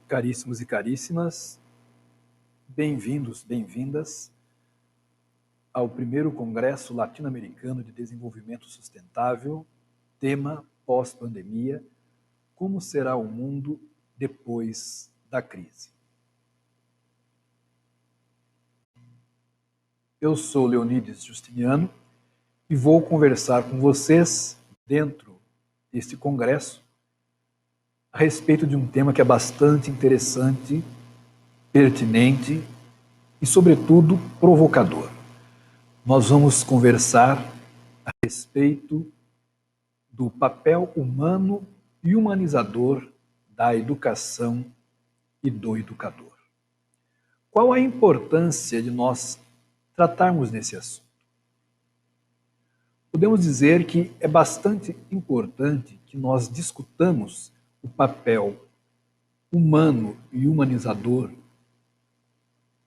caríssimos e caríssimas, bem-vindos, bem-vindas ao primeiro Congresso Latino-Americano de Desenvolvimento Sustentável, tema pós-pandemia, como será o mundo depois da crise. Eu sou Leonides Justiniano e vou conversar com vocês, dentro deste congresso, a respeito de um tema que é bastante interessante, pertinente e, sobretudo, provocador. Nós vamos conversar a respeito do papel humano e humanizador da educação e do educador. Qual a importância de nós tratarmos nesse assunto? Podemos dizer que é bastante importante que nós discutamos o papel humano e humanizador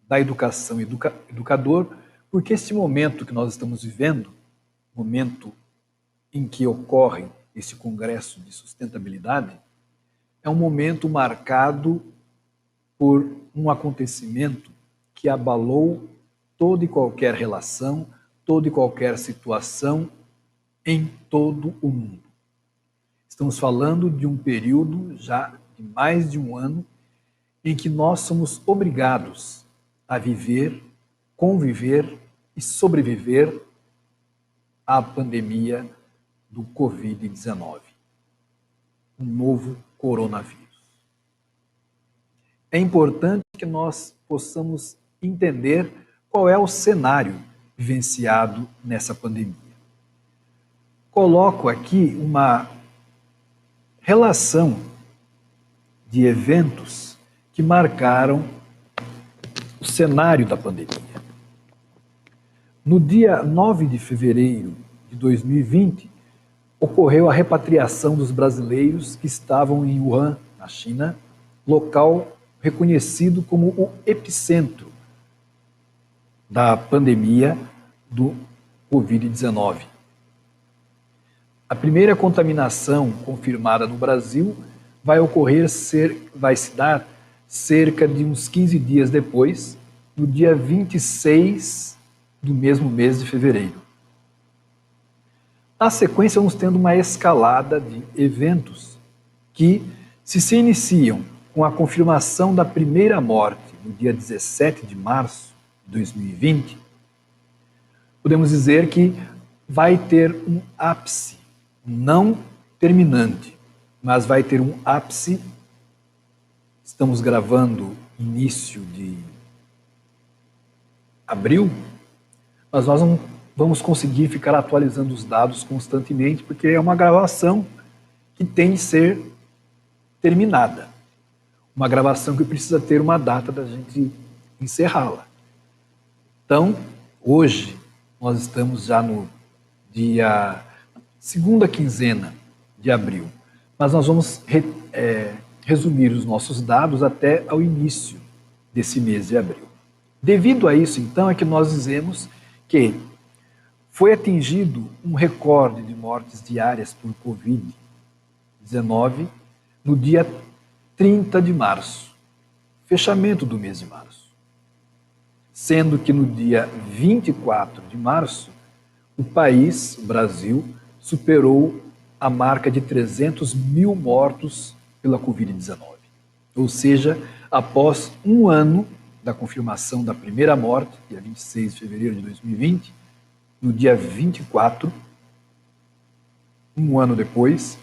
da educação e educador, porque este momento que nós estamos vivendo, momento em que ocorre esse congresso de sustentabilidade, é um momento marcado por um acontecimento que abalou toda e qualquer relação, toda e qualquer situação em todo o mundo. Estamos falando de um período já de mais de um ano em que nós somos obrigados a viver, conviver e sobreviver à pandemia do Covid-19, um novo coronavírus. É importante que nós possamos entender qual é o cenário vivenciado nessa pandemia. Coloco aqui uma relação de eventos que marcaram o cenário da pandemia. No dia 9 de fevereiro de 2020, ocorreu a repatriação dos brasileiros que estavam em Wuhan, na China, local reconhecido como o epicentro da pandemia do Covid-19. A primeira contaminação confirmada no Brasil vai se dar cerca de uns 15 dias depois, no dia 26 do mesmo mês de fevereiro. Na sequência, vamos tendo uma escalada de eventos que, se iniciam com a confirmação da primeira morte no dia 17 de março de 2020, podemos dizer que vai ter um ápice, não terminante, mas vai ter um ápice. Estamos gravando início de abril, mas nós não vamos conseguir ficar atualizando os dados constantemente, porque é uma gravação que tem de ser terminada. Uma gravação que precisa ter uma data da gente encerrá-la. Então, hoje, nós estamos já no dia segunda quinzena de abril, mas nós vamos resumir os nossos dados até ao início desse mês de abril. Devido a isso, então, é que nós dizemos que foi atingido um recorde de mortes diárias por Covid-19 no dia 30 de março, fechamento do mês de março. Sendo que no dia 24 de março, o país, o Brasil, superou a marca de 300 mil mortos pela Covid-19. Ou seja, após um ano da confirmação da primeira morte, dia 26 de fevereiro de 2020, no dia 24, um ano depois,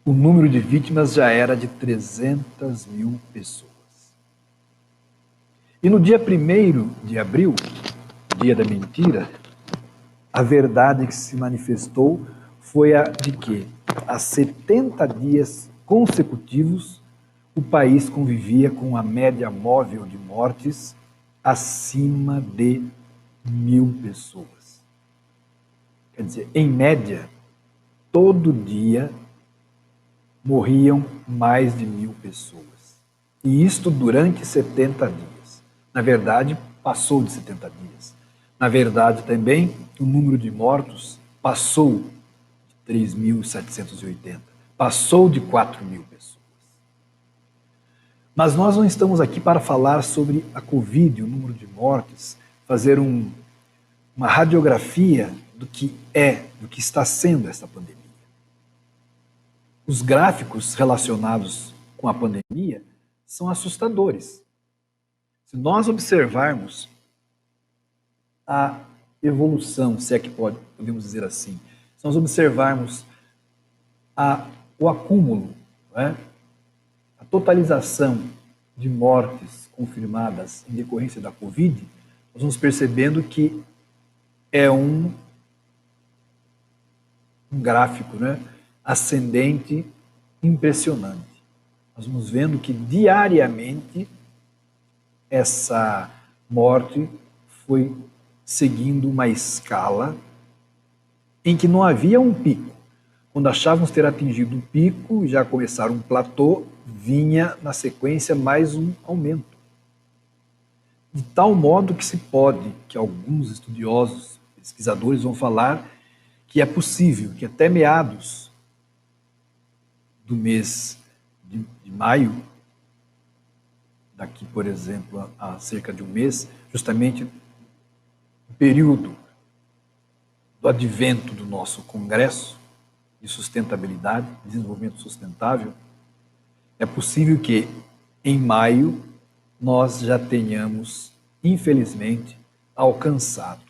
o número de vítimas já era de 300 mil pessoas. E no dia 1º de abril, dia da mentira, a verdade que se manifestou foi a de que, há 70 dias consecutivos, o país convivia com a média móvel de mortes acima de 1.000 pessoas. Quer dizer, em média, todo dia morriam mais de 1.000 pessoas. E isto durante 70 dias. Na verdade, passou de 70 dias. Na verdade, também, o número de mortos passou de 3.780. Passou de 4.000 pessoas. Mas nós não estamos aqui para falar sobre a Covid, o número de mortes, fazer uma radiografia do que do que está sendo esta pandemia. Os gráficos relacionados com a pandemia são assustadores. Se nós observarmos a evolução, se é que podemos dizer assim, se nós observarmos o acúmulo, né, a totalização de mortes confirmadas em decorrência da Covid, nós vamos percebendo que é um gráfico, né, ascendente impressionante. Nós vamos vendo que diariamente essa morte foi seguindo uma escala em que não havia um pico. Quando achávamos ter atingido um pico e já começar um platô, vinha na sequência mais um aumento. De tal modo que alguns estudiosos, pesquisadores vão falar que é possível que até meados do mês de maio, daqui, por exemplo, a cerca de um mês, justamente o período do advento do nosso Congresso de Sustentabilidade, Desenvolvimento Sustentável, é possível que em maio nós já tenhamos, infelizmente, alcançado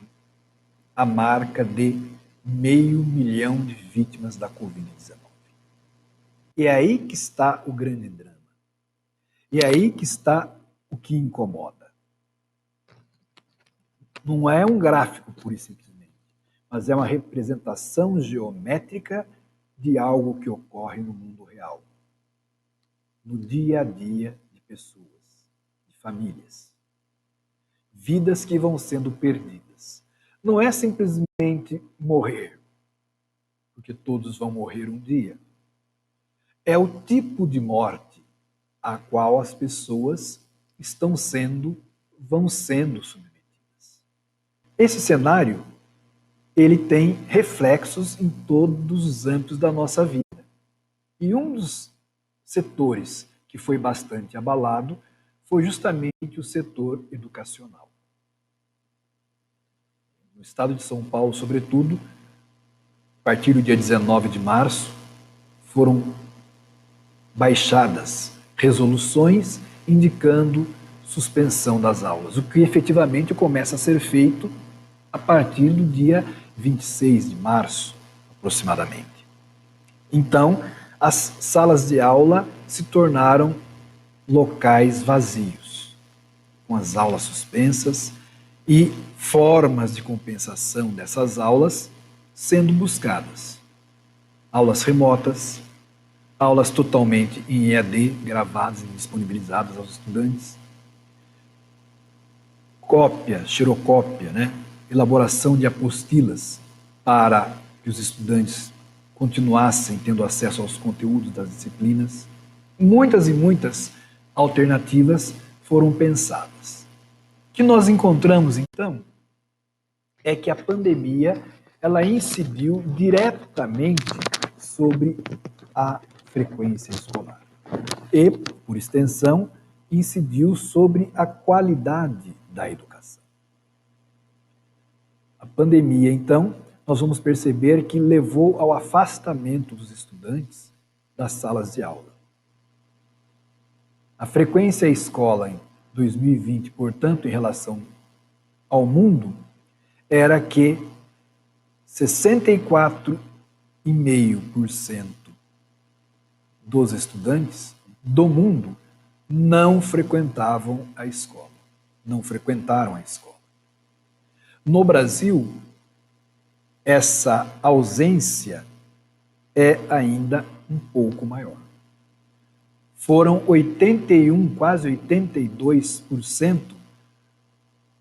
a marca de 500 mil de vítimas da Covid-19. E é aí que está o grande drama. E é aí que está o que incomoda. Não é um gráfico, pura e simplesmente, mas é uma representação geométrica de algo que ocorre no mundo real, no dia a dia de pessoas, de famílias. Vidas que vão sendo perdidas. Não é simplesmente morrer, porque todos vão morrer um dia. É o tipo de morte a qual as pessoas vão sendo submetidas. Esse cenário, ele tem reflexos em todos os âmbitos da nossa vida. E um dos setores que foi bastante abalado foi justamente o setor educacional. No estado de São Paulo, sobretudo, a partir do dia 19 de março, foram baixadas resoluções indicando suspensão das aulas, o que efetivamente começa a ser feito a partir do dia 26 de março, aproximadamente. Então, as salas de aula se tornaram locais vazios, com as aulas suspensas e formas de compensação dessas aulas sendo buscadas. Aulas remotas, aulas totalmente em EAD, gravadas e disponibilizadas aos estudantes, xerocópia, elaboração de apostilas para que os estudantes continuassem tendo acesso aos conteúdos das disciplinas. Muitas e muitas alternativas foram pensadas. O que nós encontramos, então, é que a pandemia ela incidiu diretamente sobre a frequência escolar e, por extensão, incidiu sobre a qualidade da educação. A pandemia, então, nós vamos perceber que levou ao afastamento dos estudantes das salas de aula. A frequência à escola em 2020, portanto, em relação ao mundo, era que 64,5% dos estudantes do mundo não frequentavam a escola, não frequentaram a escola. No Brasil, essa ausência é ainda um pouco maior. Foram 81, quase 82%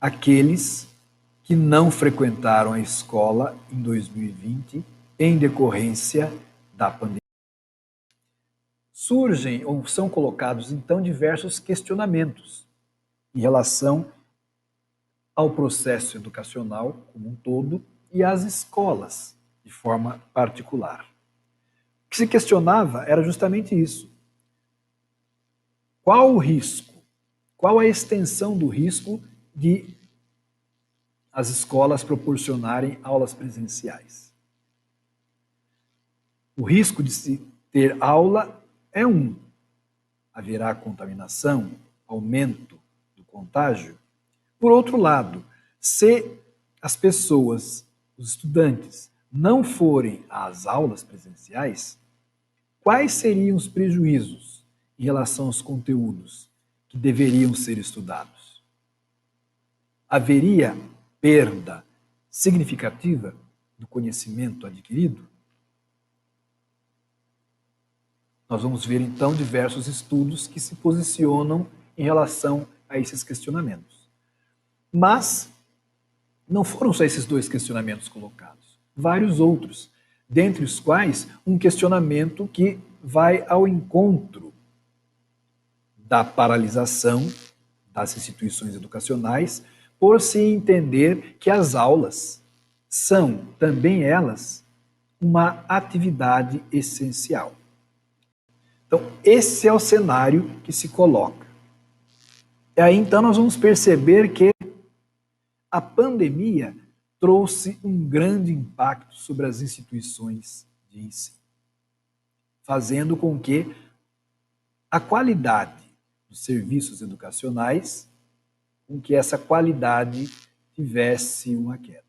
aqueles que não frequentaram a escola em 2020 em decorrência da pandemia. Surgem ou são colocados, então, diversos questionamentos em relação ao processo educacional como um todo e às escolas de forma particular. O que se questionava era justamente isso. Qual o risco? Qual a extensão do risco de as escolas proporcionarem aulas presenciais? O risco de se ter aula é um. Haverá contaminação, aumento do contágio. Por outro lado, se as pessoas, os estudantes, não forem às aulas presenciais, quais seriam os prejuízos em relação aos conteúdos que deveriam ser estudados? Haveria perda significativa do conhecimento adquirido? Nós vamos ver, então, diversos estudos que se posicionam em relação a esses questionamentos. Mas não foram só esses dois questionamentos colocados, vários outros, dentre os quais um questionamento que vai ao encontro da paralisação das instituições educacionais, por se entender que as aulas são, também elas, uma atividade essencial. Então, esse é o cenário que se coloca. E aí, então, nós vamos perceber que a pandemia trouxe um grande impacto sobre as instituições de ensino, fazendo com que a qualidade dos serviços educacionais, com que essa qualidade tivesse uma queda.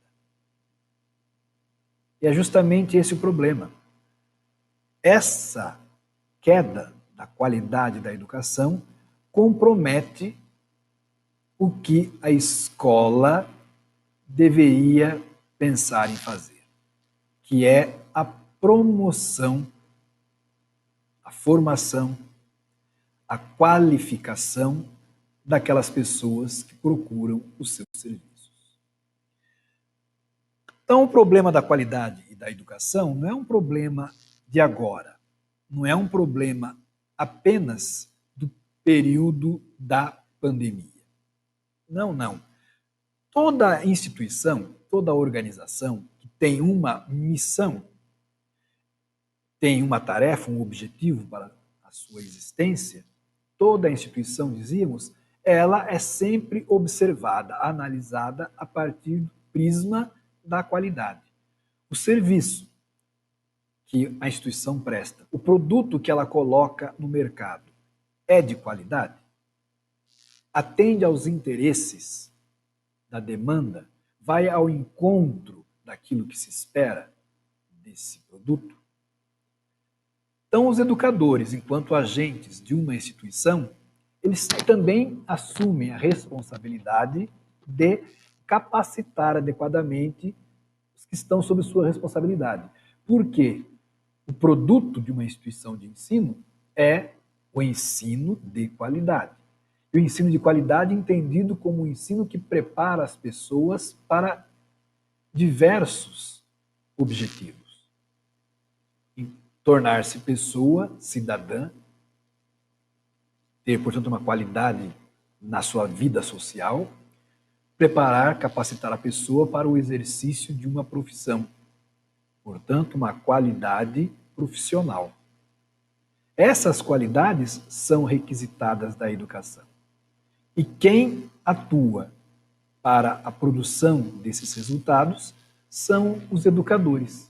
E é justamente esse o problema. Essa queda da qualidade da educação compromete o que a escola deveria pensar em fazer, que é a promoção, a formação, a qualificação daquelas pessoas que procuram os seus serviços. Então, o problema da qualidade e da educação não é um problema de agora, não é um problema apenas do período da pandemia. Não. Toda instituição, toda organização que tem uma missão, tem uma tarefa, um objetivo para a sua existência, toda instituição, dizíamos, ela é sempre observada, analisada a partir do prisma da qualidade. O serviço que a instituição presta, o produto que ela coloca no mercado, é de qualidade? Atende aos interesses da demanda? Vai ao encontro daquilo que se espera desse produto? Então, os educadores, enquanto agentes de uma instituição, eles também assumem a responsabilidade de capacitar adequadamente os que estão sob sua responsabilidade. Por quê? O produto de uma instituição de ensino é o ensino de qualidade. E o ensino de qualidade entendido como um ensino que prepara as pessoas para diversos objetivos. Tornar-se pessoa, cidadã, ter, portanto, uma qualidade na sua vida social, preparar, capacitar a pessoa para o exercício de uma profissão. Portanto, uma qualidade profissional. Essas qualidades são requisitadas da educação. E quem atua para a produção desses resultados são os educadores.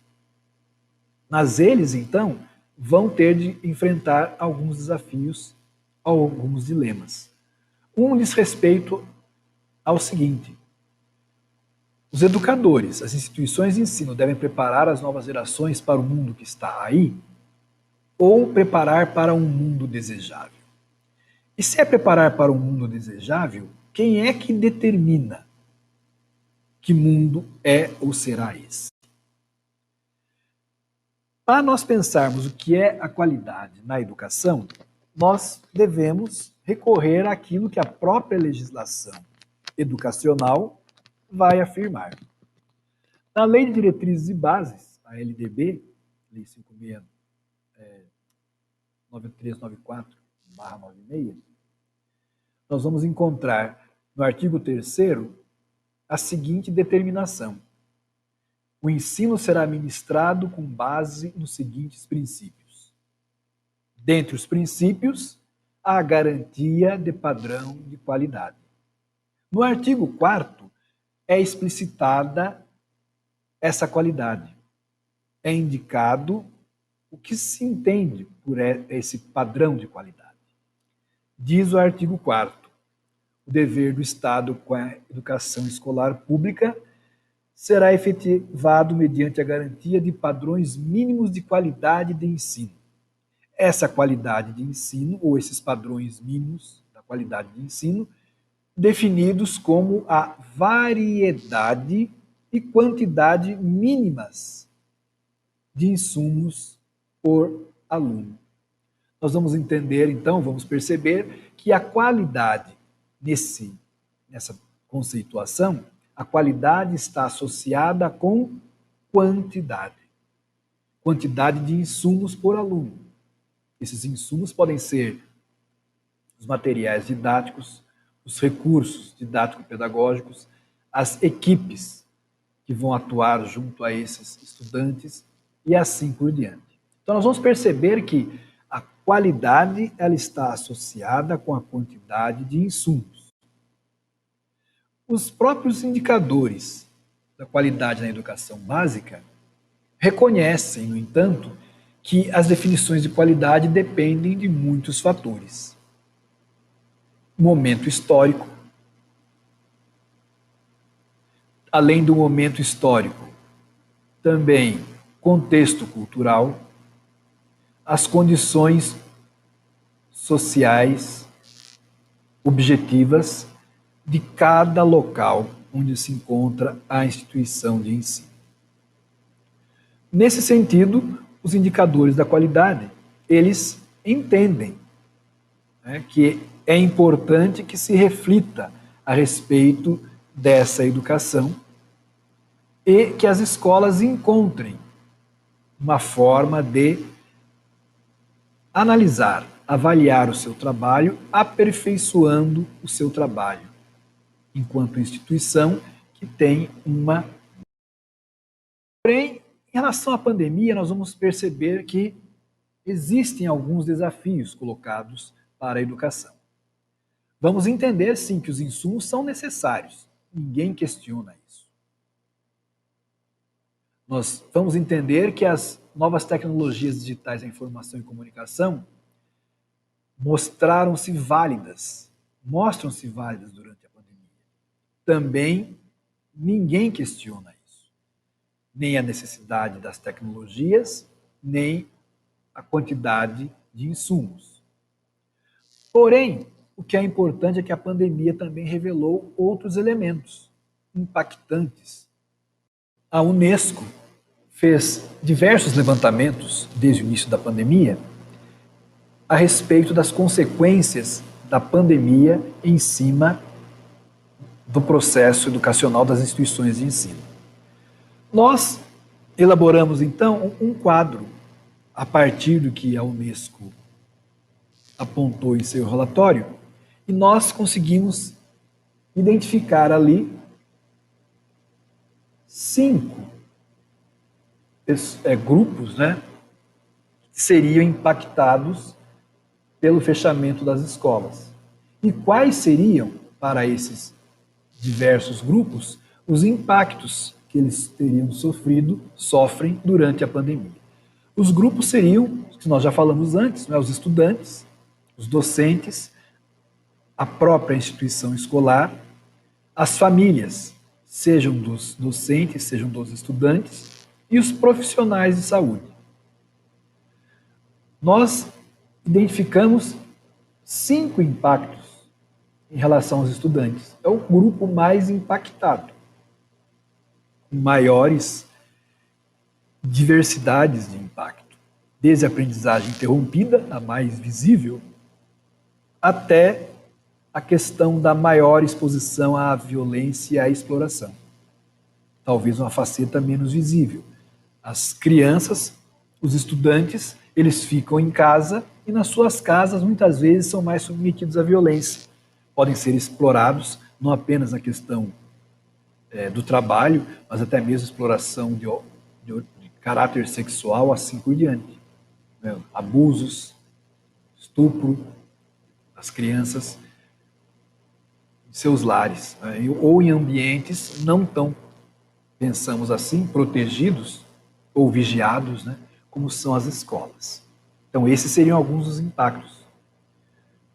Mas eles, então, vão ter de enfrentar alguns desafios, alguns dilemas. Um diz respeito ao seguinte: os educadores, as instituições de ensino devem preparar as novas gerações para o mundo que está aí ou preparar para um mundo desejável? E se é preparar para um mundo desejável, quem é que determina que mundo é ou será esse? Para nós pensarmos o que é a qualidade na educação, nós devemos recorrer àquilo que a própria legislação educacional vai afirmar. Na Lei de Diretrizes e Bases, a LDB, Lei 569394/96, nós vamos encontrar no artigo 3º a seguinte determinação: o ensino será ministrado com base nos seguintes princípios. Dentre os princípios, a garantia de padrão de qualidade. No artigo 4º é explicitada essa qualidade. É indicado o que se entende por esse padrão de qualidade. Diz o artigo 4º, o dever do Estado com a educação escolar pública será efetivado mediante a garantia de padrões mínimos de qualidade de ensino. Essa qualidade de ensino, ou esses padrões mínimos da qualidade de ensino, definidos como a variedade e quantidade mínimas de insumos por aluno. Nós vamos entender, então, vamos perceber que a qualidade, nessa conceituação, a qualidade está associada com quantidade. Quantidade de insumos por aluno. Esses insumos podem ser os materiais didáticos, os recursos didático-pedagógicos, as equipes que vão atuar junto a esses estudantes e assim por diante. Então, nós vamos perceber que a qualidade ela está associada com a quantidade de insumos. Os próprios indicadores da qualidade na educação básica reconhecem, no entanto, que as definições de qualidade dependem de muitos fatores. Momento histórico. Além do momento histórico, também contexto cultural, as condições sociais objetivas de cada local onde se encontra a instituição de ensino. Nesse sentido, os indicadores da qualidade, eles entendem, que é importante que se reflita a respeito dessa educação e que as escolas encontrem uma forma de analisar, avaliar o seu trabalho, aperfeiçoando o seu trabalho, enquanto instituição que tem uma... Porém, em relação à pandemia, nós vamos perceber que existem alguns desafios colocados para a educação. Vamos entender, sim, que os insumos são necessários. Ninguém questiona isso. Nós vamos entender que as novas tecnologias digitais da informação e comunicação mostram-se válidas durante a pandemia. Também ninguém questiona isso. Nem a necessidade das tecnologias, nem a quantidade de insumos. Porém, o que é importante é que a pandemia também revelou outros elementos impactantes. A Unesco fez diversos levantamentos desde o início da pandemia a respeito das consequências da pandemia em cima do processo educacional das instituições de ensino. Nós elaboramos, então, um quadro a partir do que a Unesco apontou em seu relatório, e nós conseguimos identificar ali 5 grupos, que seriam impactados pelo fechamento das escolas. E quais seriam, para esses diversos grupos, os impactos que eles teriam sofrem durante a pandemia. Os grupos seriam, que nós já falamos antes, os estudantes, os docentes, a própria instituição escolar, as famílias, sejam dos docentes, sejam dos estudantes, e os profissionais de saúde. Nós identificamos 5 impactos em relação aos estudantes. É o grupo mais impactado, com maiores diversidades de impacto, desde a aprendizagem interrompida, a mais visível, até a questão da maior exposição à violência e à exploração. Talvez uma faceta menos visível. As crianças, os estudantes, eles ficam em casa e nas suas casas muitas vezes são mais submetidos à violência. Podem ser explorados, não apenas na questão do trabalho, mas até mesmo exploração de caráter sexual, assim por diante. Abusos, estupro, as crianças em seus lares, né? Ou em ambientes não tão, pensamos assim, protegidos ou vigiados, né? Como são as escolas. Então, esses seriam alguns dos impactos.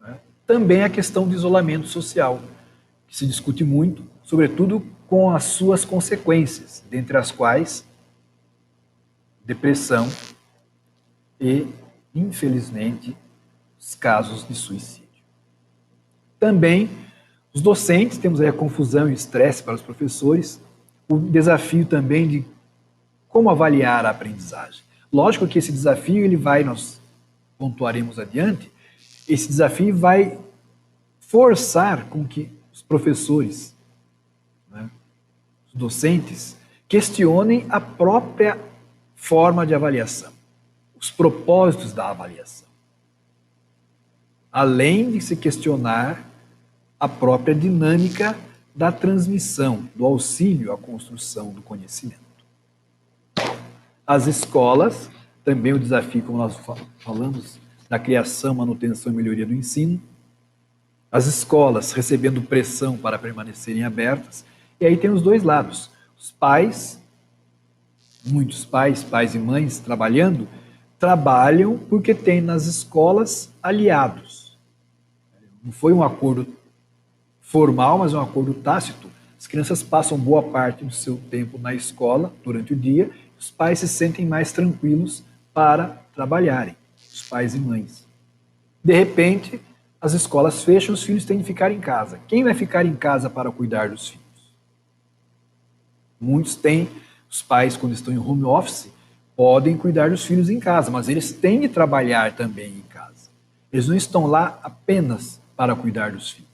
Né? Também a questão do isolamento social, que se discute muito, sobretudo com as suas consequências, dentre as quais depressão e, infelizmente, os casos de suicídio. Também os docentes, temos aí a confusão e o estresse para os professores, o desafio também de como avaliar a aprendizagem. Lógico que esse desafio, ele vai, nós pontuaremos adiante, esse desafio vai forçar com que os professores, né, os docentes, questionem a própria forma de avaliação, os propósitos da avaliação, além de se questionar a própria dinâmica da transmissão, do auxílio à construção do conhecimento. As escolas, também o desafio, como nós falamos, da criação, manutenção e melhoria do ensino. As escolas recebendo pressão para permanecerem abertas. E aí tem os dois lados. Os pais, muitos pais, pais e mães trabalham porque tem nas escolas aliados. Não foi um acordo formal, mas um acordo tácito. As crianças passam boa parte do seu tempo na escola durante o dia, os pais se sentem mais tranquilos para trabalharem, os pais e mães. De repente, as escolas fecham, os filhos têm de ficar em casa. Quem vai ficar em casa para cuidar dos filhos? Muitos têm, os pais, quando estão em home office, podem cuidar dos filhos em casa, mas eles têm de trabalhar também em casa. Eles não estão lá apenas para cuidar dos filhos.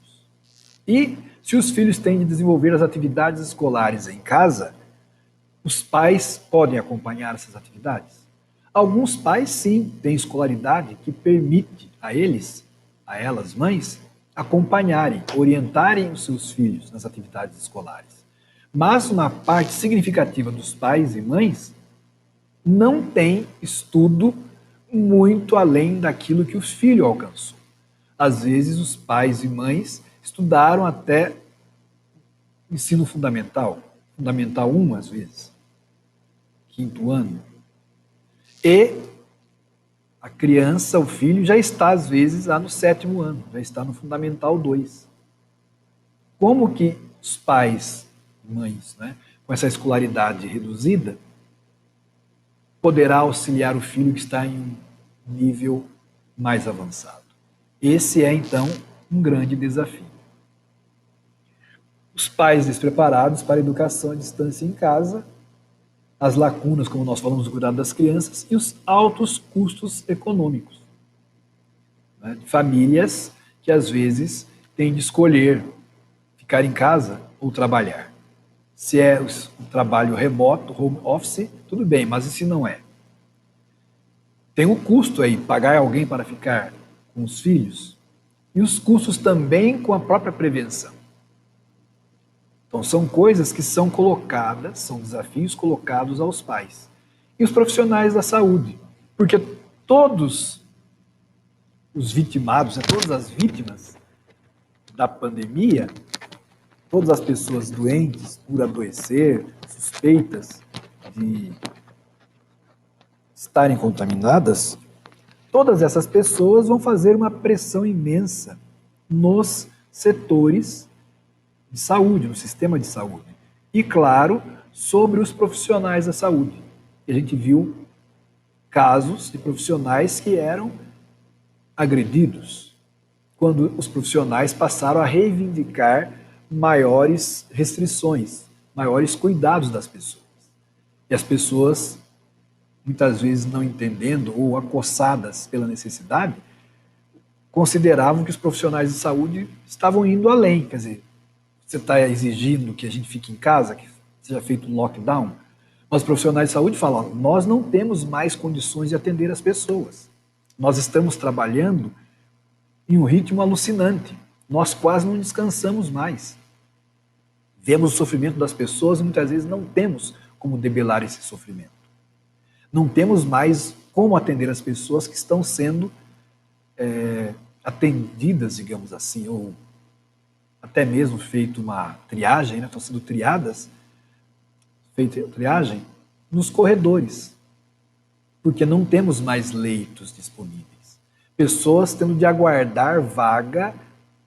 E se os filhos têm de desenvolver as atividades escolares em casa, os pais podem acompanhar essas atividades? Alguns pais, sim, têm escolaridade que permite a eles, a elas, mães, acompanharem, orientarem os seus filhos nas atividades escolares. Mas uma parte significativa dos pais e mães não tem estudo muito além daquilo que o filho alcançou. Às vezes, os pais e mães estudaram até ensino fundamental, Fundamental 1, às vezes, 5º ano. E a criança, o filho, já está, às vezes, lá no 7º ano, já está no Fundamental 2. Como que os pais, mães, né, com essa escolaridade reduzida, poderá auxiliar o filho que está em um nível mais avançado? Esse é, então, um grande desafio. Os pais despreparados para a educação à distância em casa, as lacunas, como nós falamos, do cuidado das crianças, e os altos custos econômicos. Né? Famílias que, às vezes, têm de escolher ficar em casa ou trabalhar. Se é o trabalho remoto, home office, tudo bem, mas e se não é? Tem um custo aí, pagar alguém para ficar com os filhos, e os custos também com a própria prevenção. Então, são coisas que são colocadas, são desafios colocados aos pais. E os profissionais da saúde, porque todos os vitimados, todas as vítimas da pandemia, todas as pessoas doentes por adoecer, suspeitas de estarem contaminadas, todas essas pessoas vão fazer uma pressão imensa nos setores de saúde, no sistema de saúde. E, claro, sobre os profissionais da saúde. A gente viu casos de profissionais que eram agredidos, quando os profissionais passaram a reivindicar maiores restrições, maiores cuidados das pessoas. E as pessoas, muitas vezes não entendendo ou acossadas pela necessidade, consideravam que os profissionais de saúde estavam indo além, quer dizer, você está exigindo que a gente fique em casa, que seja feito um lockdown, mas os profissionais de saúde falam, nós não temos mais condições de atender as pessoas. Nós estamos trabalhando em um ritmo alucinante. Nós quase não descansamos mais. Vemos o sofrimento das pessoas e muitas vezes não temos como debelar esse sofrimento. Não temos mais como atender as pessoas que estão sendo atendidas, digamos assim, ou até mesmo feito uma triagem, né? Estão sendo triadas, feita triagem nos corredores, porque não temos mais leitos disponíveis. Pessoas tendo de aguardar vaga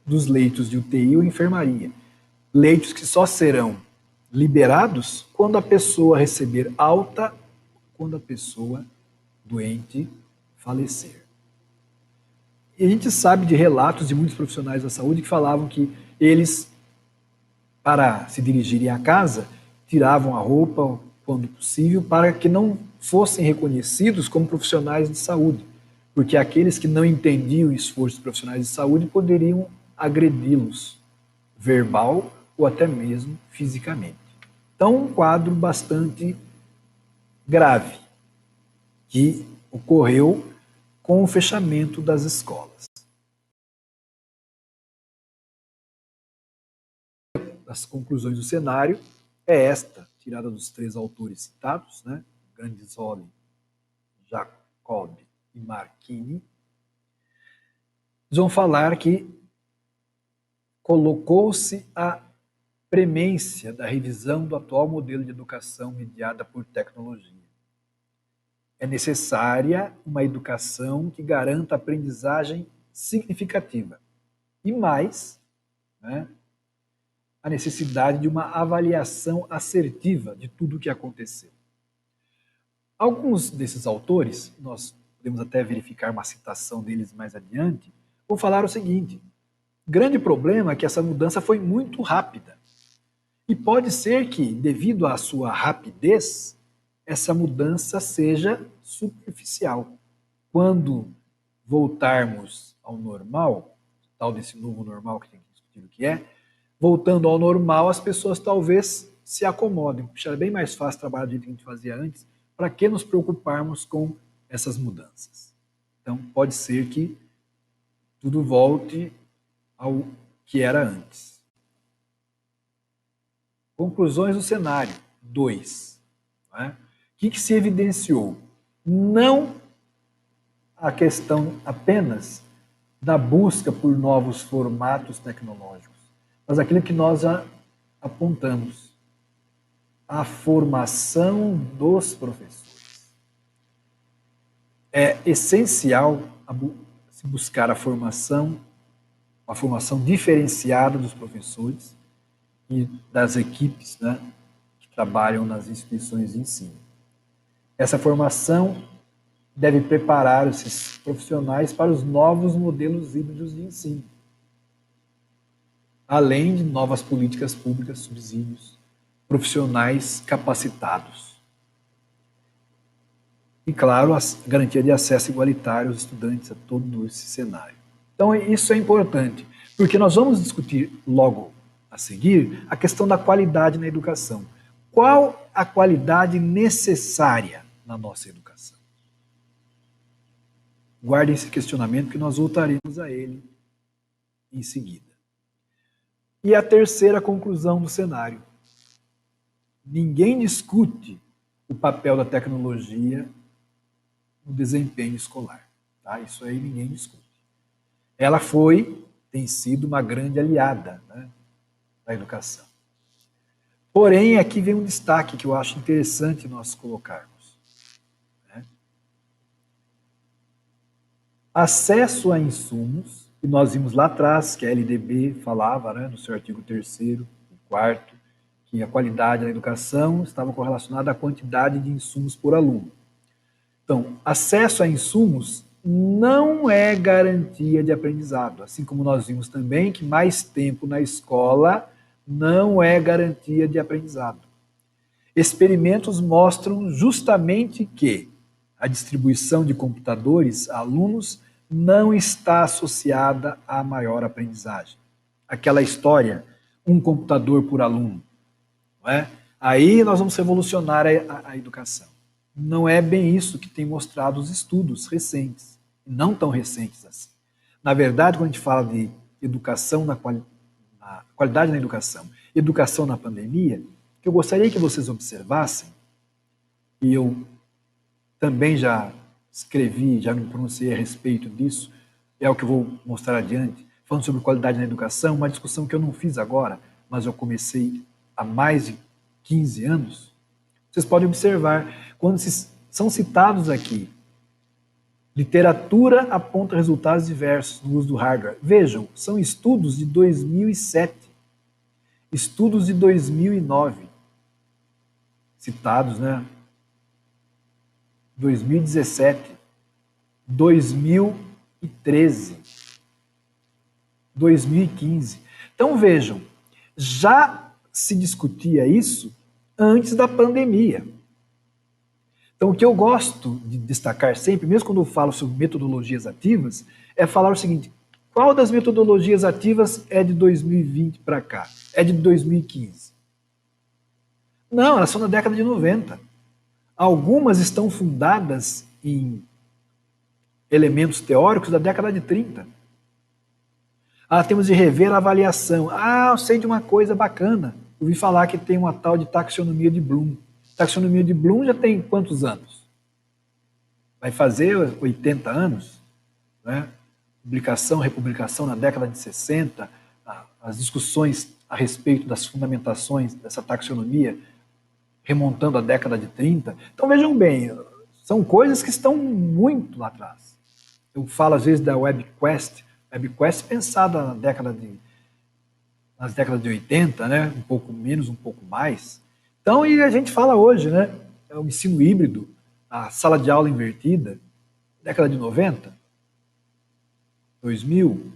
dos leitos de UTI ou enfermaria. Leitos que só serão liberados quando a pessoa receber alta, quando a pessoa doente falecer. E a gente sabe de relatos de muitos profissionais da saúde que falavam que eles, para se dirigirem à casa, tiravam a roupa quando possível para que não fossem reconhecidos como profissionais de saúde, porque aqueles que não entendiam o esforço dos profissionais de saúde poderiam agredi-los, verbal ou até mesmo fisicamente. Então, um quadro bastante grave que ocorreu com o fechamento das escolas. As conclusões do cenário é esta, tirada dos três autores citados, né? Grandisoli, Jacob e Marchini. Eles vão falar que colocou-se a premência da revisão do atual modelo de educação mediada por tecnologia. É necessária uma educação que garanta aprendizagem significativa. E mais, né, a necessidade de uma avaliação assertiva de tudo o que aconteceu. Alguns desses autores, nós podemos até verificar uma citação deles mais adiante, vão falar o seguinte: o grande problema é que essa mudança foi muito rápida. E pode ser que, devido à sua rapidez, essa mudança seja superficial. Quando voltarmos ao normal, tal desse novo normal que tem que discutir o que é, voltando ao normal, as pessoas talvez se acomodem. Puxa, era bem mais fácil trabalhar do jeito que a gente fazia antes, para que nos preocuparmos com essas mudanças? Então, pode ser que tudo volte ao que era antes. Conclusões do cenário 2. O que se evidenciou? Não a questão apenas da busca por novos formatos tecnológicos, mas aquilo que nós já apontamos, a formação dos professores. É essencial se buscar a formação diferenciada dos professores e das equipes, né, que trabalham nas instituições de ensino. Essa formação deve preparar esses profissionais para os novos modelos híbridos de ensino, além de novas políticas públicas, subsídios, profissionais capacitados. E, claro, a garantia de acesso igualitário aos estudantes a todo esse cenário. Então, isso é importante, porque nós vamos discutir logo a seguir a questão da qualidade na educação. Qual a qualidade necessária na nossa educação? Guardem esse questionamento que nós voltaremos a ele em seguida. E a terceira conclusão do cenário. Ninguém discute o papel da tecnologia no desempenho escolar. Tá? Isso aí ninguém discute. Ela tem sido uma grande aliada, né, da educação. Porém, aqui vem um destaque que eu acho interessante nós colocarmos. Né? Acesso a insumos, que nós vimos lá atrás, que a LDB falava, né, no seu artigo 3º e 4º, que a qualidade da educação estava correlacionada à quantidade de insumos por aluno. Então, acesso a insumos não é garantia de aprendizado, assim como nós vimos também que mais tempo na escola não é garantia de aprendizado. Experimentos mostram justamente que a distribuição de computadores a alunos não está associada a maior aprendizagem. Aquela história, um computador por aluno. Não é? Aí nós vamos revolucionar a educação. Não é bem isso que tem mostrado os estudos recentes, não tão recentes assim. Na verdade, quando a gente fala de educação qualidade na educação na pandemia, que eu gostaria que vocês observassem, e eu também já escrevi, já me pronunciei a respeito disso, é o que eu vou mostrar adiante, falando sobre qualidade na educação, uma discussão que eu não fiz agora, mas eu comecei há mais de 15 anos. Vocês podem observar, quando são citados aqui, literatura aponta resultados diversos no uso do hardware. Vejam, são estudos de 2007, estudos de 2009, citados, né? 2017, 2013, 2015. Então vejam, já se discutia isso antes da pandemia. Então o que eu gosto de destacar sempre, mesmo quando eu falo sobre metodologias ativas, é falar o seguinte: qual das metodologias ativas é de 2020 para cá? É de 2015? Não, elas são da década de 90. Algumas estão fundadas em elementos teóricos da década de 30. Temos de rever a avaliação. Eu sei de uma coisa bacana. Ouvi falar que tem uma tal de taxonomia de Bloom. Taxonomia de Bloom já tem quantos anos? Vai fazer 80 anos, né? Publicação, republicação na década de 60, as discussões a respeito das fundamentações dessa taxonomia remontando à década de 30. Então vejam bem, são coisas que estão muito lá atrás. Eu falo às vezes da WebQuest pensada nas décadas de 80, né? Um pouco menos, um pouco mais. Então, e a gente fala hoje, né? É o ensino híbrido, a sala de aula invertida, década de 90, 2000,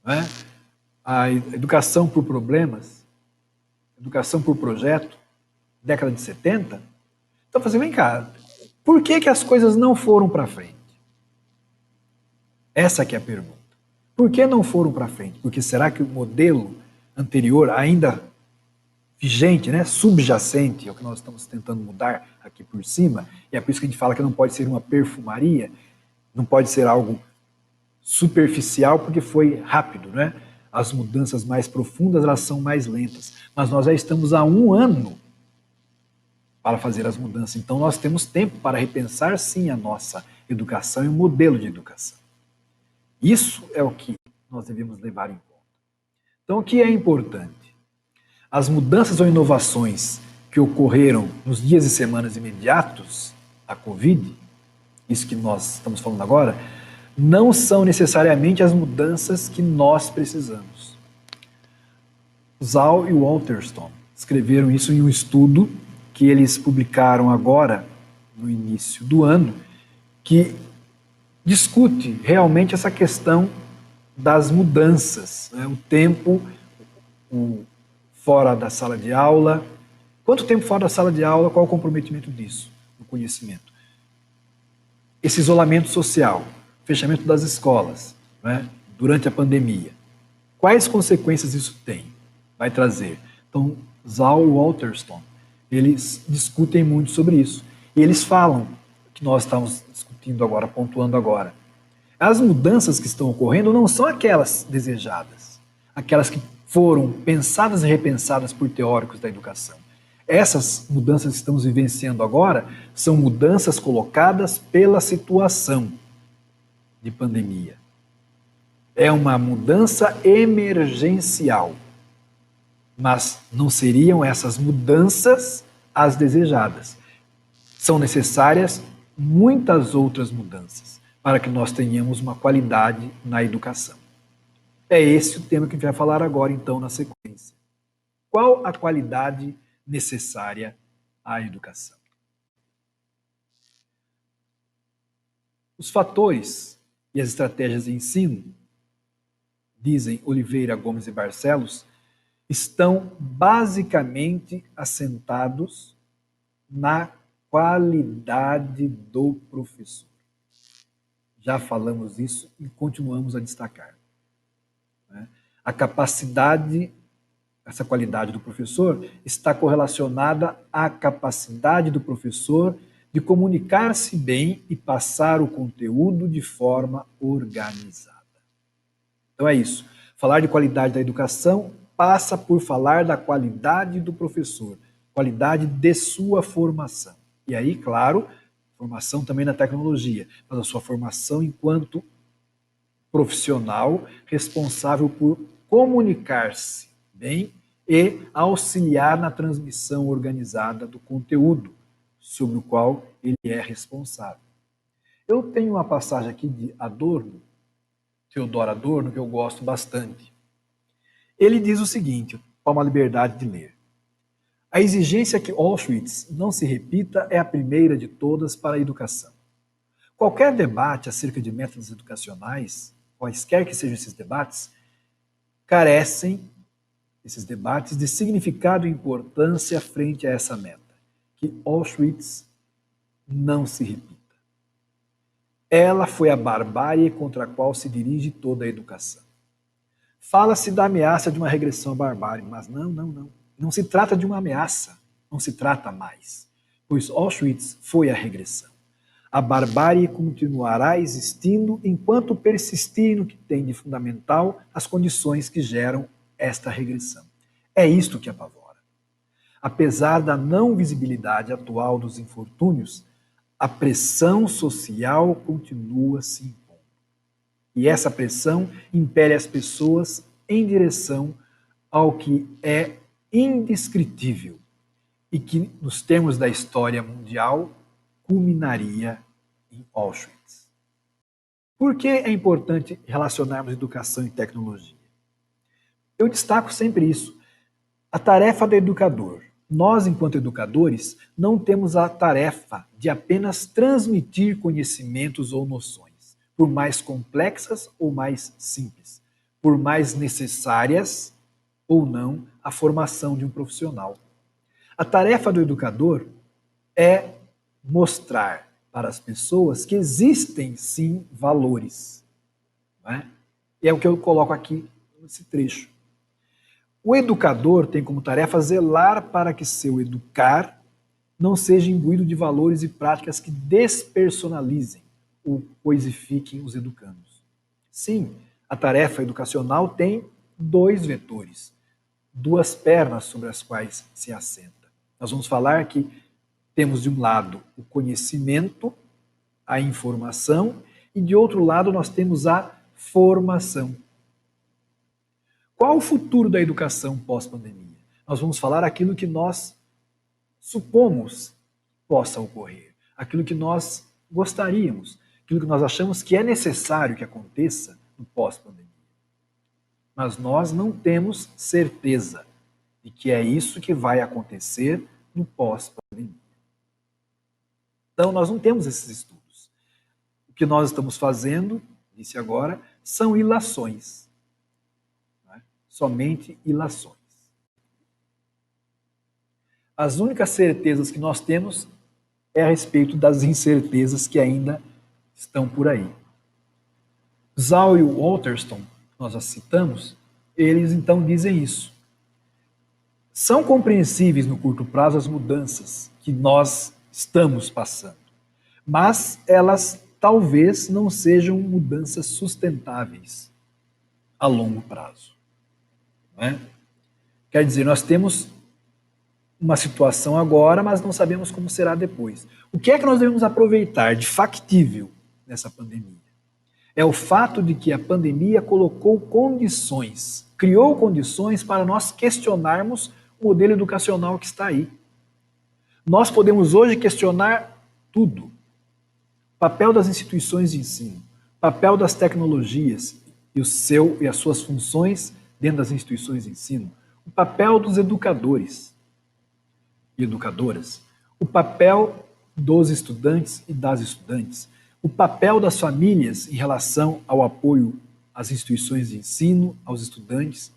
né? A educação por problemas, educação por projeto, década de 70. Então, vem cá, por que as coisas não foram para frente? Essa que é a pergunta. Por que não foram para frente? Porque será que o modelo anterior, ainda vigente, né, subjacente, é o que nós estamos tentando mudar aqui por cima, e é por isso que a gente fala que não pode ser uma perfumaria, não pode ser algo superficial, porque foi rápido, né? As mudanças mais profundas, elas são mais lentas. Mas nós já estamos há 1 ano para fazer as mudanças, então nós temos tempo para repensar, sim, a nossa educação e o modelo de educação. Isso é o que nós devemos levar em conta. Então, o que é importante? As mudanças ou inovações que ocorreram nos dias e semanas imediatos à Covid, isso que nós estamos falando agora, não são necessariamente as mudanças que nós precisamos. Zhao e Walterstone escreveram isso em um estudo que eles publicaram agora, no início do ano, que discute realmente essa questão das mudanças, né? O tempo fora da sala de aula. Quanto tempo fora da sala de aula? Qual o comprometimento disso no conhecimento? Esse isolamento social, fechamento das escolas, né? Durante a pandemia. Quais consequências isso tem? Vai trazer. Então, Zhao e Walterstone, eles discutem muito sobre isso. E eles falam, que nós estamos discutindo agora, pontuando agora. As mudanças que estão ocorrendo não são aquelas desejadas, aquelas que foram pensadas e repensadas por teóricos da educação. Essas mudanças que estamos vivenciando agora são mudanças colocadas pela situação de pandemia. É uma mudança emergencial, mas não seriam essas mudanças as desejadas. São necessárias muitas outras mudanças para que nós tenhamos uma qualidade na educação. É esse o tema que a gente vai falar agora, então, na sequência. Qual a qualidade necessária à educação? Os fatores e as estratégias de ensino, dizem Oliveira, Gomes e Barcelos, estão basicamente assentados na qualidade do professor. Já falamos isso e continuamos a destacar. A capacidade, essa qualidade do professor, está correlacionada à capacidade do professor de comunicar-se bem e passar o conteúdo de forma organizada. Então é isso. Falar de qualidade da educação passa por falar da qualidade do professor, qualidade de sua formação. E aí, claro, formação também na tecnologia, mas a sua formação enquanto profissional responsável por comunicar-se bem e auxiliar na transmissão organizada do conteúdo sobre o qual ele é responsável. Eu tenho uma passagem aqui de Adorno, Theodor Adorno, que eu gosto bastante. Ele diz o seguinte, para uma liberdade de ler. A exigência que Auschwitz não se repita é a primeira de todas para a educação. Qualquer debate acerca de métodos educacionais, quaisquer que sejam esses debates, carecem, esses debates, de significado e importância frente a essa meta, que Auschwitz não se repita. Ela foi a barbárie contra a qual se dirige toda a educação. Fala-se da ameaça de uma regressão à barbárie, mas não. Não se trata de uma ameaça, não se trata mais, pois Auschwitz foi a regressão. A barbárie continuará existindo enquanto persistir no que tem de fundamental as condições que geram esta regressão. É isto que apavora. Apesar da não visibilidade atual dos infortúnios, a pressão social continua se impondo. E essa pressão impele as pessoas em direção ao que é indescritível e que, nos termos da história mundial, culminaria em Auschwitz. Por que é importante relacionarmos educação e tecnologia? Eu destaco sempre isso. A tarefa do educador. Nós, enquanto educadores, não temos a tarefa de apenas transmitir conhecimentos ou noções, por mais complexas ou mais simples, por mais necessárias ou não a formação de um profissional. A tarefa do educador é mostrar para as pessoas que existem, sim, valores. Não é? E é o que eu coloco aqui nesse trecho. O educador tem como tarefa zelar para que seu educar não seja imbuído de valores e práticas que despersonalizem ou coisifiquem os educandos. Sim, a tarefa educacional tem dois vetores, duas pernas sobre as quais se assenta. Nós vamos falar que temos de um lado o conhecimento, a informação, e de outro lado nós temos a formação. Qual o futuro da educação pós-pandemia? Nós vamos falar aquilo que nós supomos possa ocorrer, aquilo que nós gostaríamos, aquilo que nós achamos que é necessário que aconteça no pós-pandemia. Mas nós não temos certeza de que é isso que vai acontecer no pós-pandemia. Então, nós não temos esses estudos. O que nós estamos fazendo, disse agora, são ilações. Somente ilações. As únicas certezas que nós temos é a respeito das incertezas que ainda estão por aí. Zhao e Waterston, que nós já citamos, eles então dizem isso. São compreensíveis no curto prazo as mudanças que nós estamos passando, mas elas talvez não sejam mudanças sustentáveis a longo prazo. Não é? Quer dizer, nós temos uma situação agora, mas não sabemos como será depois. O que é que nós devemos aproveitar de factível nessa pandemia? É o fato de que a pandemia colocou condições, criou condições para nós questionarmos o modelo educacional que está aí. Nós podemos hoje questionar tudo. O papel das instituições de ensino, o papel das tecnologias e as suas funções dentro das instituições de ensino, o papel dos educadores e educadoras, o papel dos estudantes e das estudantes, o papel das famílias em relação ao apoio às instituições de ensino, aos estudantes,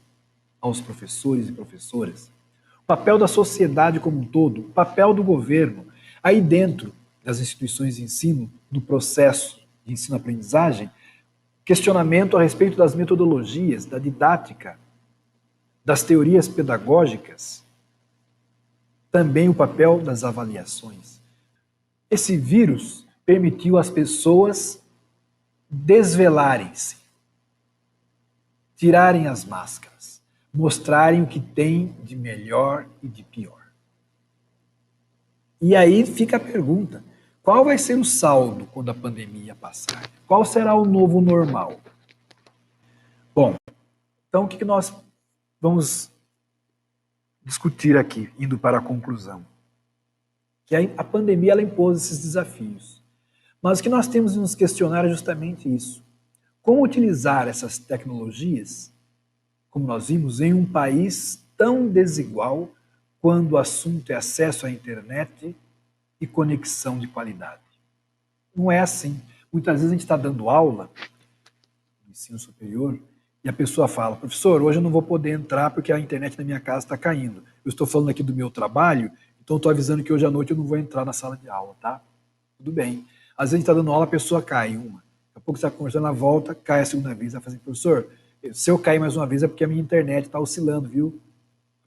aos professores e professoras, o papel da sociedade como um todo, o papel do governo, aí dentro das instituições de ensino, no processo de ensino-aprendizagem, questionamento a respeito das metodologias, da didática, das teorias pedagógicas, também o papel das avaliações. Esse vírus permitiu às pessoas desvelarem-se, tirarem as máscaras, mostrarem o que tem de melhor e de pior. E aí fica a pergunta, qual vai ser o saldo quando a pandemia passar? Qual será o novo normal? Então, o que nós vamos discutir aqui, indo para a conclusão? Que a pandemia ela impôs esses desafios. Mas o que nós temos de nos questionar é justamente isso. Como utilizar essas tecnologias, como nós vimos, em um país tão desigual quando o assunto é acesso à internet e conexão de qualidade? Não é assim. Muitas vezes a gente está dando aula no ensino superior e a pessoa fala: professor, hoje eu não vou poder entrar porque a internet da minha casa está caindo. Eu estou falando aqui do meu trabalho, então estou avisando que hoje à noite eu não vou entrar na sala de aula, tá? Tudo bem. Às vezes a gente está dando aula, a pessoa cai uma. Daqui a pouco você está conversando, ela volta, cai a segunda vez. Ela fala assim: professor, se eu cair mais uma vez é porque a minha internet está oscilando, viu?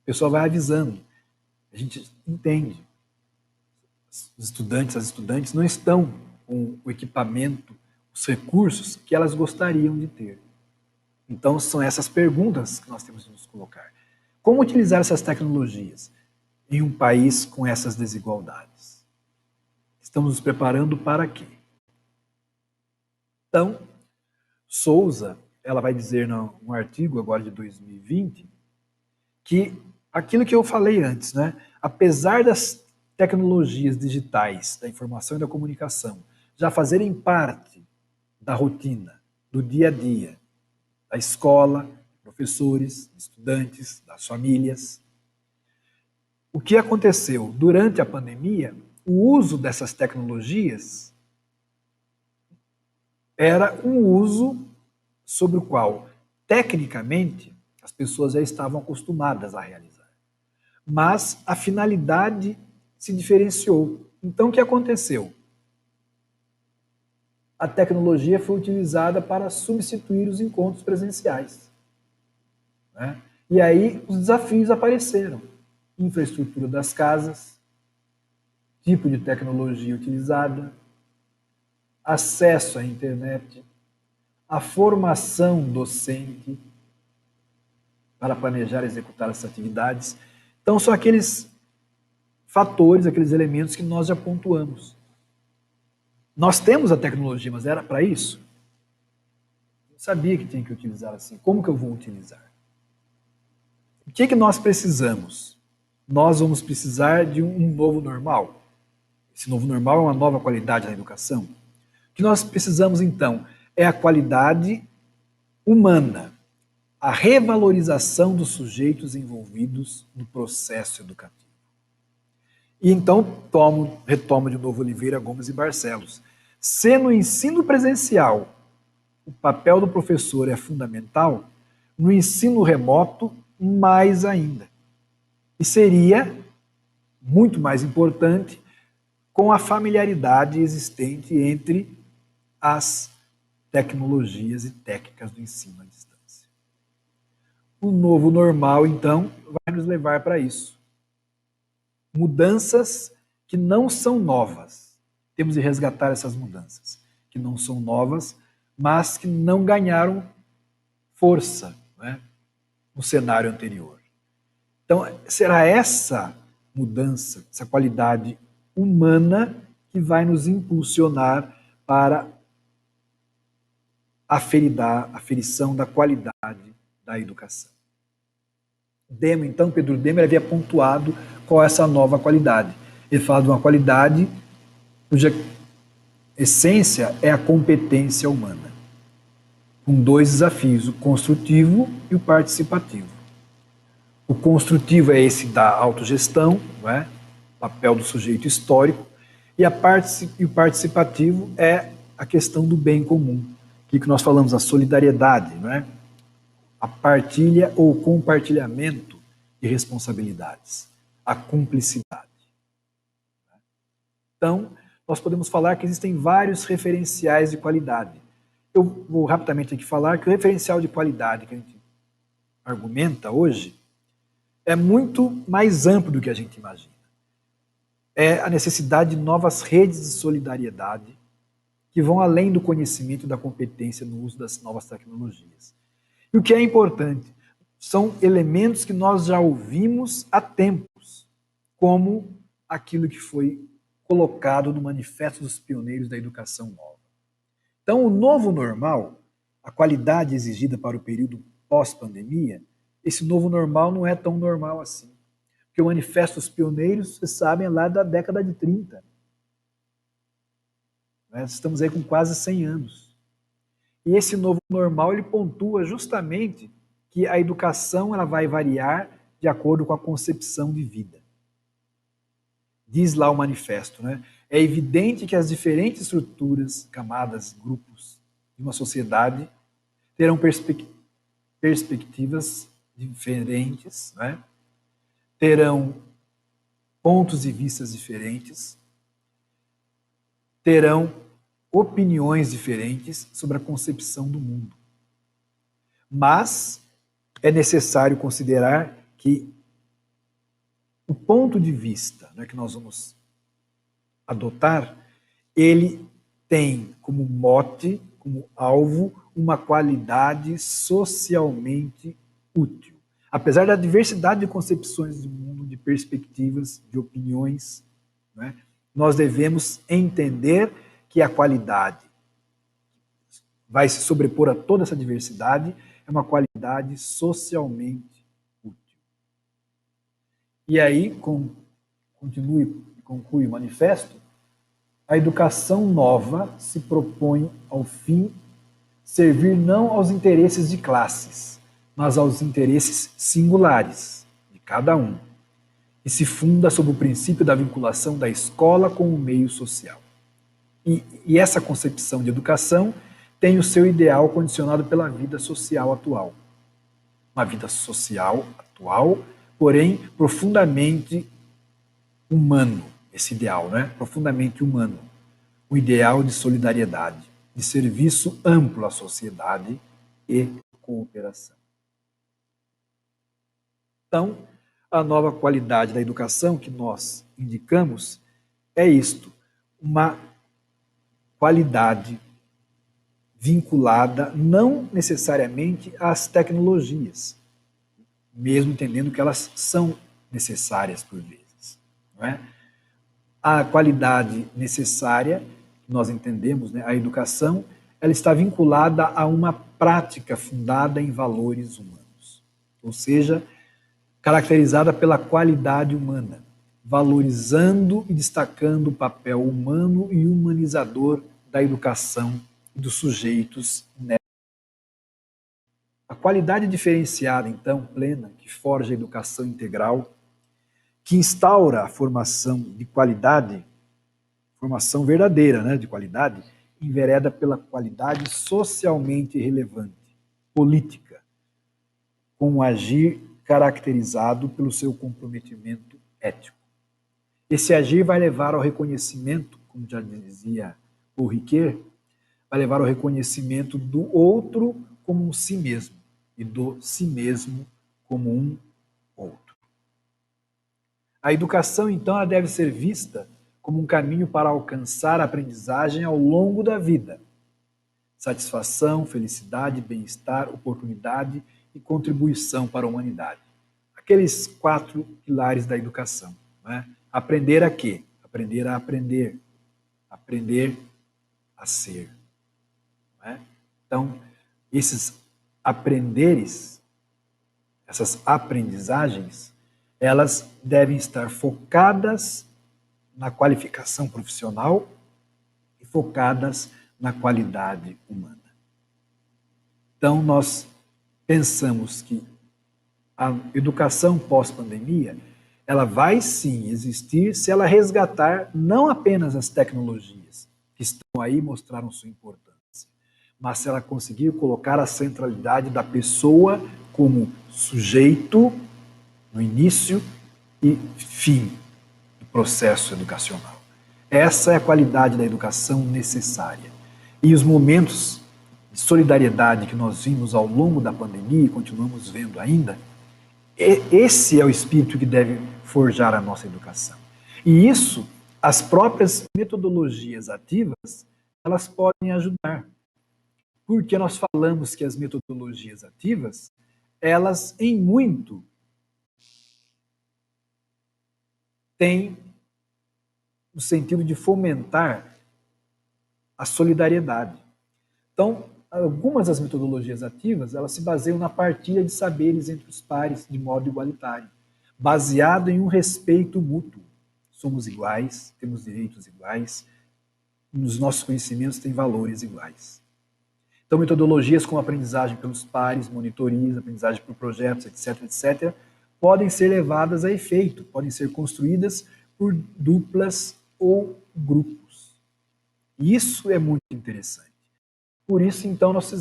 A pessoa vai avisando. A gente entende. Os estudantes, as estudantes não estão com o equipamento, os recursos que elas gostariam de ter. Então, são essas perguntas que nós temos de nos colocar. Como utilizar essas tecnologias em um país com essas desigualdades? Estamos nos preparando para quê? Então, Souza, ela vai dizer num artigo agora de 2020 que aquilo que eu falei antes, né? Apesar das tecnologias digitais, da informação e da comunicação já fazerem parte da rotina, do dia a dia, da escola, professores, estudantes, das famílias. O que aconteceu durante a pandemia, o uso dessas tecnologias era um uso sobre o qual, tecnicamente, as pessoas já estavam acostumadas a realizar. Mas a finalidade se diferenciou. Então, o que aconteceu? A tecnologia foi utilizada para substituir os encontros presenciais, né? E aí os desafios apareceram. Infraestrutura das casas, tipo de tecnologia utilizada, acesso à internet, a formação docente para planejar e executar essas atividades. Então, são aqueles fatores, aqueles elementos que nós já pontuamos. Nós temos a tecnologia, mas era para isso? Eu sabia que tinha que utilizar assim. Como que eu vou utilizar? O que nós precisamos? Nós vamos precisar de um novo normal. Esse novo normal é uma nova qualidade na educação. O que nós precisamos, então, é a qualidade humana, a revalorização dos sujeitos envolvidos no processo educativo. E então retomo de novo Oliveira, Gomes e Barcelos. Se no ensino presencial o papel do professor é fundamental, no ensino remoto, mais ainda. E seria muito mais importante com a familiaridade existente entre as tecnologias e técnicas do ensino à distância. O novo normal, então, vai nos levar para isso. Mudanças que não são novas. Temos de resgatar essas mudanças, que não são novas, mas que não ganharam força, né, no cenário anterior. Então, será essa mudança, essa qualidade humana que vai nos impulsionar para a aferição da qualidade da educação. Demo, então, Pedro Demer havia pontuado qual é essa nova qualidade. Ele fala de uma qualidade cuja essência é a competência humana, com dois desafios, o construtivo e o participativo. O construtivo é esse da autogestão, não é? Papel do sujeito histórico, e o participativo é a questão do bem comum, que nós falamos, a solidariedade, não é? A partilha ou compartilhamento de responsabilidades, a cumplicidade. Então, nós podemos falar que existem vários referenciais de qualidade. Eu vou rapidamente aqui falar que o referencial de qualidade que a gente argumenta hoje é muito mais amplo do que a gente imagina. É a necessidade de novas redes de solidariedade que vão além do conhecimento e da competência no uso das novas tecnologias. E o que é importante, são elementos que nós já ouvimos há tempos, como aquilo que foi colocado no Manifesto dos Pioneiros da Educação Nova. Então, o novo normal, a qualidade exigida para o período pós-pandemia, esse novo normal não é tão normal assim. Porque o Manifesto dos Pioneiros, vocês sabem, é lá da década de 30. Né? Estamos aí com quase 100 anos. E esse novo normal, ele pontua justamente que a educação ela vai variar de acordo com a concepção de vida. Diz lá o manifesto, né? É evidente que as diferentes estruturas, camadas, grupos de uma sociedade terão perspectivas diferentes, né? Terão pontos de vista diferentes, terão opiniões diferentes sobre a concepção do mundo. Mas é necessário considerar que o ponto de vista, né, que nós vamos adotar, ele tem como mote, como alvo, uma qualidade socialmente útil. Apesar da diversidade de concepções de mundo, de perspectivas, de opiniões, né, nós devemos entender que a qualidade vai se sobrepor a toda essa diversidade, é uma qualidade socialmente útil. E aí, conclui o manifesto, a educação nova se propõe, ao fim, servir não aos interesses de classes, mas aos interesses singulares de cada um, e se funda sobre o princípio da vinculação da escola com o meio social. E essa concepção de educação tem o seu ideal condicionado pela vida social atual. Uma vida social atual, porém profundamente humano, esse ideal, né? Profundamente humano. O ideal de solidariedade, de serviço amplo à sociedade e cooperação. Então, a nova qualidade da educação que nós indicamos é isto, uma qualidade vinculada não necessariamente às tecnologias, mesmo entendendo que elas são necessárias por vezes. Não é? A qualidade necessária, nós entendemos, né, a educação, ela está vinculada a uma prática fundada em valores humanos, ou seja, caracterizada pela qualidade humana, valorizando e destacando o papel humano e humanizador da educação e dos sujeitos nela. A qualidade diferenciada, então, plena, que forja a educação integral, que instaura a formação de qualidade, formação verdadeira, né, de qualidade, envereda pela qualidade socialmente relevante, política, com um agir caracterizado pelo seu comprometimento ético. Esse agir vai levar ao reconhecimento, como já dizia Paul Ricoeur, vai levar ao reconhecimento do outro como um si mesmo e do si mesmo como um outro. A educação, então, ela deve ser vista como um caminho para alcançar a aprendizagem ao longo da vida. Satisfação, felicidade, bem-estar, oportunidade e contribuição para a humanidade. Aqueles 4 pilares da educação. Né? Aprender a quê? Aprender a aprender. Aprender a ser. Né? Então, esses aprenderes, essas aprendizagens, elas devem estar focadas na qualificação profissional e focadas na qualidade humana. Então, nós pensamos que a educação pós-pandemia, ela vai sim existir se ela resgatar não apenas as tecnologias que estão aí, mostraram sua importância, mas se ela conseguir colocar a centralidade da pessoa como sujeito no início e fim do processo educacional. Essa é a qualidade da educação necessária. E os momentos de solidariedade que nós vimos ao longo da pandemia e continuamos vendo ainda, esse é o espírito que deve forjar a nossa educação. E isso, as próprias metodologias ativas, elas podem ajudar. Porque nós falamos que as metodologias ativas, elas em muito têm o sentido de fomentar a solidariedade. Então, algumas das metodologias ativas, elas se baseiam na partilha de saberes entre os pares de modo igualitário, baseado em um respeito mútuo. Somos iguais, temos direitos iguais, nos nossos conhecimentos têm valores iguais. Então, metodologias como aprendizagem pelos pares, monitorias, aprendizagem por projetos, etc., etc., podem ser levadas a efeito, podem ser construídas por duplas ou grupos. E isso é muito interessante. Por isso, então, nós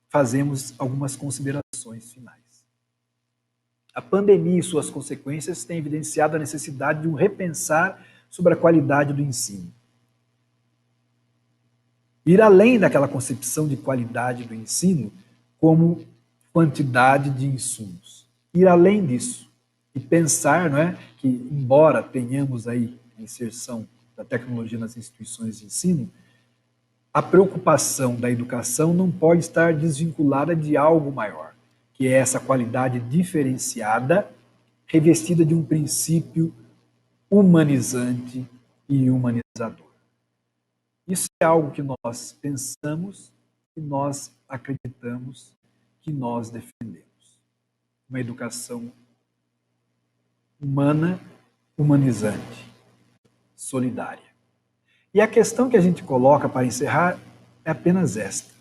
fazemos algumas considerações finais. A pandemia e suas consequências têm evidenciado a necessidade de um repensar sobre a qualidade do ensino. Ir além daquela concepção de qualidade do ensino como quantidade de insumos. Ir além disso e pensar, não é, que, embora tenhamos aí a inserção da tecnologia nas instituições de ensino, a preocupação da educação não pode estar desvinculada de algo maior, que é essa qualidade diferenciada, revestida de um princípio humanizante e humanizador. Isso é algo que nós pensamos, que nós acreditamos, que nós defendemos. Uma educação humana, humanizante, solidária. E a questão que a gente coloca para encerrar é apenas esta.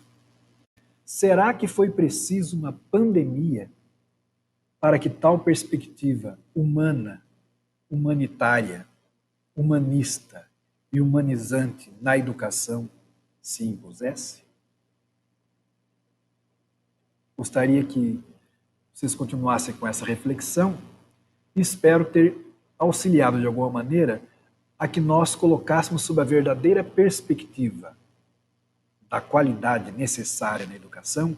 Será que foi preciso uma pandemia para que tal perspectiva humana, humanitária, humanista e humanizante na educação se impusesse? Gostaria que vocês continuassem com essa reflexão e espero ter auxiliado de alguma maneira a que nós colocássemos sob a verdadeira perspectiva da qualidade necessária na educação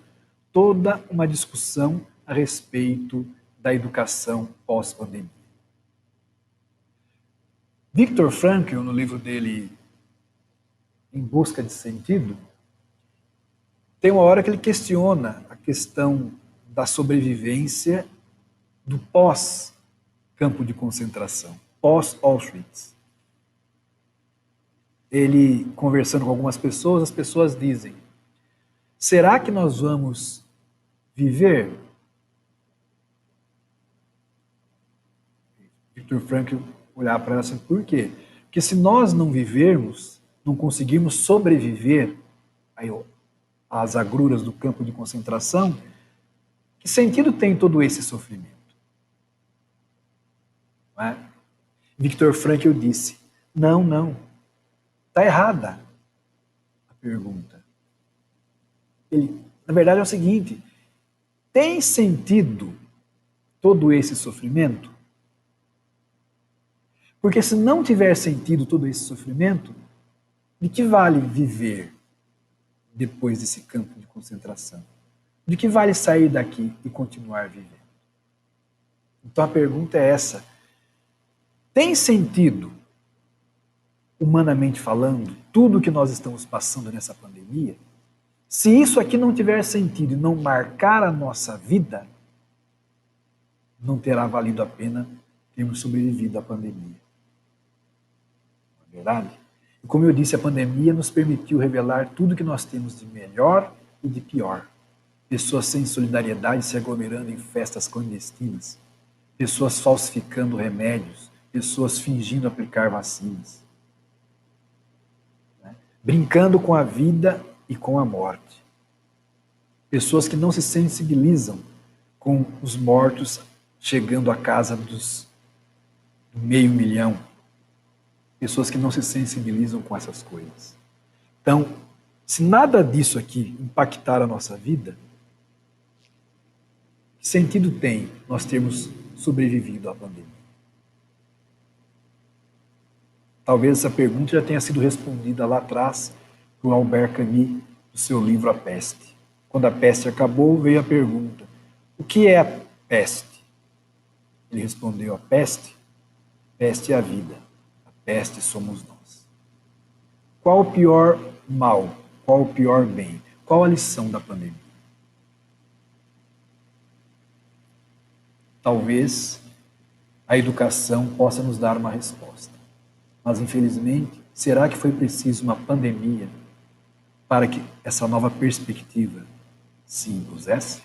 toda uma discussão a respeito da educação pós-pandemia. Viktor Frankl, no livro dele Em Busca de Sentido, tem uma hora que ele questiona a questão da sobrevivência do pós-campo de concentração, pós-Auschwitz. Ele, conversando com algumas pessoas, as pessoas dizem: será que nós vamos viver? Viktor Frankl olhar para ela assim, por quê? Porque se nós não vivermos, não conseguirmos sobreviver às agruras do campo de concentração, que sentido tem todo esse sofrimento? Não é? Viktor Frankl disse: não. Está errada a pergunta. Na verdade, é o seguinte: tem sentido todo esse sofrimento? Porque se não tiver sentido todo esse sofrimento, de que vale viver depois desse campo de concentração? De que vale sair daqui e continuar vivendo? Então a pergunta é essa: tem sentido, humanamente falando, tudo que nós estamos passando nessa pandemia? Se isso aqui não tiver sentido e não marcar a nossa vida, não terá valido a pena termos sobrevivido à pandemia. Não é verdade? E como eu disse, a pandemia nos permitiu revelar tudo que nós temos de melhor e de pior. Pessoas sem solidariedade se aglomerando em festas clandestinas, pessoas falsificando remédios, pessoas fingindo aplicar vacinas, brincando com a vida e com a morte. Pessoas que não se sensibilizam com os mortos chegando à casa do 500 000. Pessoas que não se sensibilizam com essas coisas. Então, se nada disso aqui impactar a nossa vida, que sentido tem nós termos sobrevivido à pandemia? Talvez essa pergunta já tenha sido respondida lá atrás por Albert Camus, no seu livro A Peste. Quando a peste acabou, veio a pergunta: o que é a peste? Ele respondeu: a peste é a vida. A peste somos nós. Qual o pior mal? Qual o pior bem? Qual a lição da pandemia? Talvez a educação possa nos dar uma resposta. Mas, infelizmente, será que foi preciso uma pandemia para que essa nova perspectiva se impusesse?